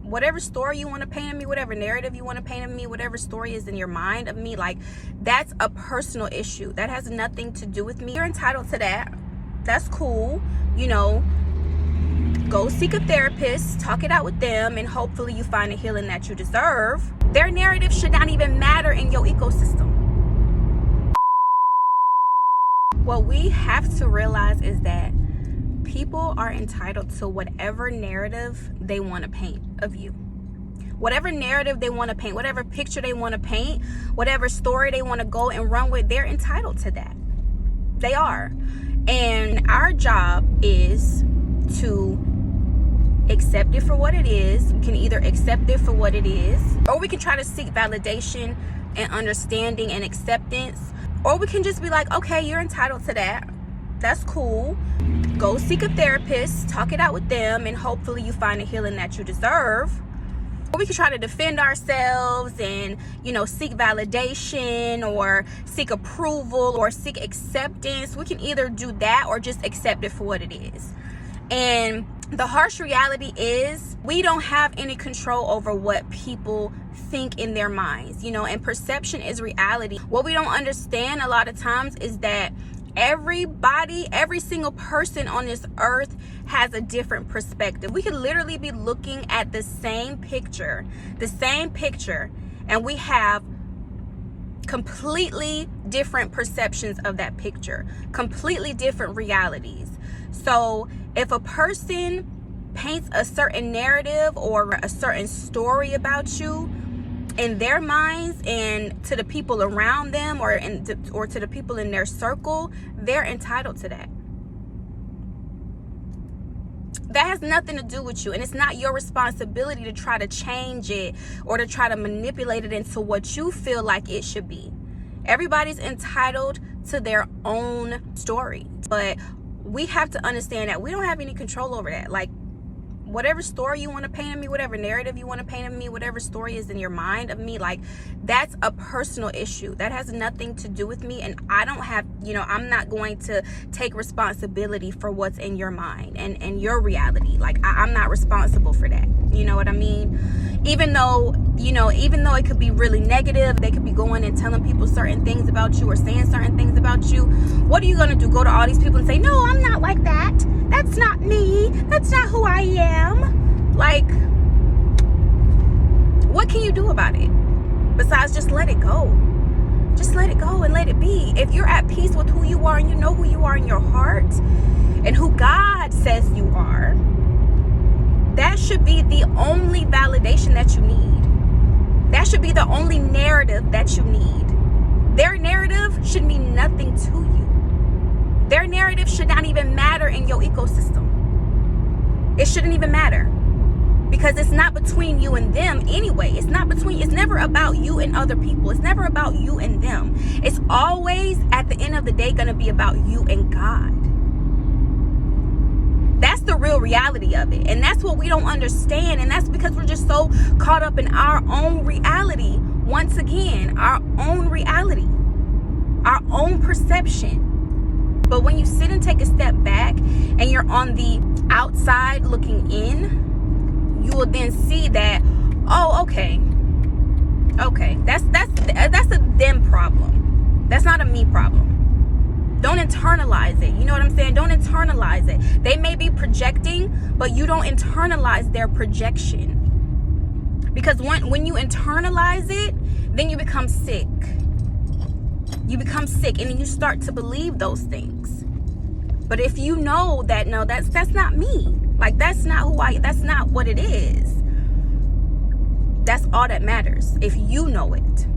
whatever story you want to paint of me, whatever narrative you want to paint of me, whatever story is in your mind of me, like, that's a personal issue. That has nothing to do with me. You're entitled to that. That's cool. You know, go seek a therapist, talk it out with them, and hopefully you find the healing that you deserve. Their narrative should not even matter in your ecosystem. What we have to realize is that people are entitled to whatever narrative they want to paint of you. Whatever narrative they want to paint, whatever picture they want to paint, whatever story they want to go and run with, they're entitled to that. They are. And our job is to accept it for what it is. We can either accept it for what it is, or we can try to seek validation and understanding and acceptance, or we can just be like, okay, you're entitled to that. That's cool. Go seek a therapist, talk it out with them, and hopefully you find the healing that you deserve. Or we can try to defend ourselves and, you know, seek validation or seek approval or seek acceptance. We can either do that or just accept it for what it is. And the harsh reality is we don't have any control over what people think in their minds, you know, and perception is reality. What we don't understand a lot of times is that everybody, every single person on this earth has a different perspective. We could literally be looking at the same picture, and we have completely different perceptions of that picture, completely different realities. So if a person paints a certain narrative or a certain story about you in their minds and to the people around them or to the people in their circle, they're entitled to that. That has nothing to do with you, and it's not your responsibility to try to change it or to try to manipulate it into what you feel like it should be. Everybody's entitled to their own story, but we have to understand that we don't have any control over that. Like, whatever story you want to paint of me, whatever narrative you want to paint of me, whatever story is in your mind of me, like, that's a personal issue. That has nothing to do with me, and I don't have, you know, I'm not going to take responsibility for what's in your mind and your reality. Like, I'm not responsible for that. You know what I mean? Even though it could be really negative, they could be going and telling people certain things about you or saying certain things about you. What are you going to do? Go to all these people and say, no, I'm not like that. That's not me. That's not who I am. Like, what can you do about it? Besides just let it go. Just let it go and let it be. If you're at peace with who you are and you know who you are in your heart and who God says you are, that should be the only validation that you need. That should be the only narrative that you need. Their narrative should mean nothing to you. Their narrative should not even matter in your ecosystem. It shouldn't even matter, because it's not between you and them anyway. It's never about you and other people. It's never about you and them. It's always, at the end of the day, going to be about you and God. That's the real reality of it. And that's what we don't understand. And that's because we're just so caught up in our own reality. Once again, our own reality, our own perception. But when you sit and take a step back and you're on the outside looking in, you will then see that, oh, okay, that's a them problem. That's not a me problem. Don't internalize it. You know what I'm saying? Don't internalize it. They may be projecting, but you don't internalize their projection. Because when you internalize it, then you become sick. You become sick, and then you start to believe those things. But if you know that, no, that's not me. Like, that's not that's not what it is. That's all that matters. If you know it.